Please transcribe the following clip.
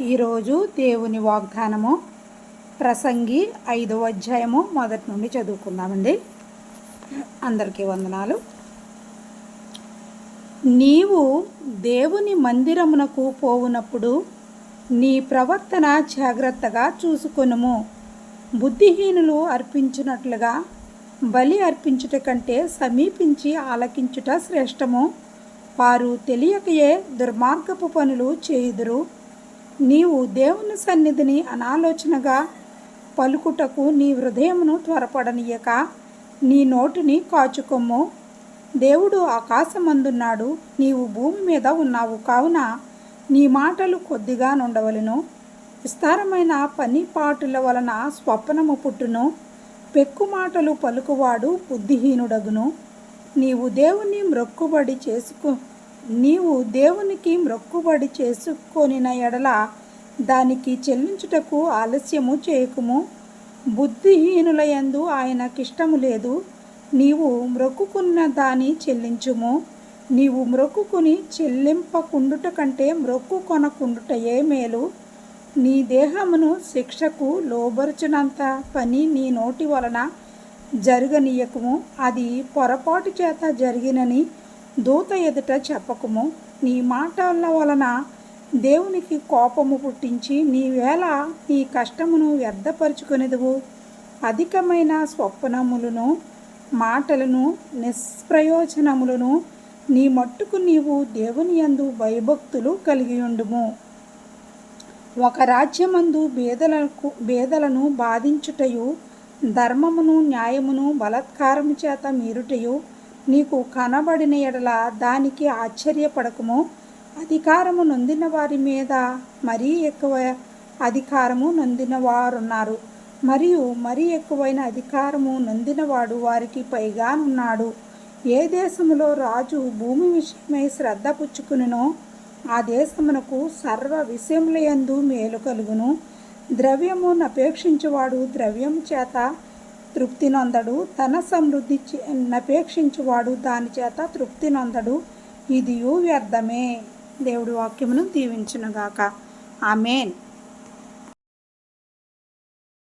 ఈరోజు దేవుని వాగ్దానము ప్రసంగి 5వ అధ్యాయము మొదటి నుండి చదువుకుందామండి. అందరికీ వందనాలు. నీవు దేవుని మందిరమునకు పోవునప్పుడు నీ ప్రవర్తన జాగ్రత్తగా చూసుకొనుము. బుద్ధిహీనులు అర్పించినట్లుగా బలి అర్పించుట కంటే సమీపించి ఆలకించుట శ్రేష్టము. వారు తెలియకయే దుర్మార్గపు పనులు చేయుదురు. నీవు దేవుని సన్నిధిని అనాలోచనగా పలుకుటకు నీ హృదయమును త్వరపడనీయక నీ నోటిని కాచుకొమ్ము. దేవుడు ఆకాశమందున్నాడు, నీవు భూమి మీద ఉన్నావు కావున నీ మాటలు కొద్దిగా నుండవలెను. విస్తారమైన పనిపాటుల వలన స్వప్నము పుట్టును. పెక్కు మాటలు పలుకువాడు బుద్ధిహీనుడగును. నీవు దేవునికి మ్రొక్కుబడి చేసుకొనిన ఎడల దానికి చెల్లించుటకు ఆలస్యము చేయకుము. బుద్ధిహీనుల యందు ఆయనకిష్టము లేదు. నీవు మ్రొక్కుకున్న దాని చెల్లించుము. నీవు మ్రొక్కుకుని చెల్లింపకుండుట కంటే మ్రొక్కుకొనకుండుటయే మేలు. నీ దేహమును శిక్షకు లోబరుచునంత పని నీ నోటి వలన జరగనీయకుము. అది పొరపాటు చేత జరిగినని దూత ఎదుట చెప్పకుము. నీ మాటల వలన దేవునికి కోపము పుట్టించి నీవేళ నీ కష్టమును వ్యర్థపరుచుకొనెదవు. అధికమైన స్వప్నములను మాటలను నిష్ప్రయోజనములను నీ మట్టుకు నీవు దేవుని యందు భయభక్తులు కలిగియుండుము. ఒక రాజ్యమందు బేదలను బాధించుటయు ధర్మమును న్యాయమును బలాత్కారము చేత మీరుటయు నీకు కనబడిన ఎడల దానికి ఆశ్చర్యపడకము. అధికారము నొందిన వారి మీద మరీ ఎక్కువ అధికారము నొందిన వారున్నారు, మరియు మరీ ఎక్కువైన అధికారము నొందినవాడు వారికి పైగానున్నాడు. ఏ దేశములో రాజు భూమి విషయమై శ్రద్ధ పుచ్చుకునో ఆ దేశమునకు సర్వ విషయముల యందు మేలు కలుగును. ద్రవ్యము నపేక్షించువాడు ద్రవ్యము చేత తృప్తి నొందడు, ధన సమృద్ధి నపేక్షించువాడు దాని చేత తృప్తి నొందడు. ఇదియు వ్యర్థమే. దేవుడి వాక్యమును దీవించునుగాక. ఆమేన్.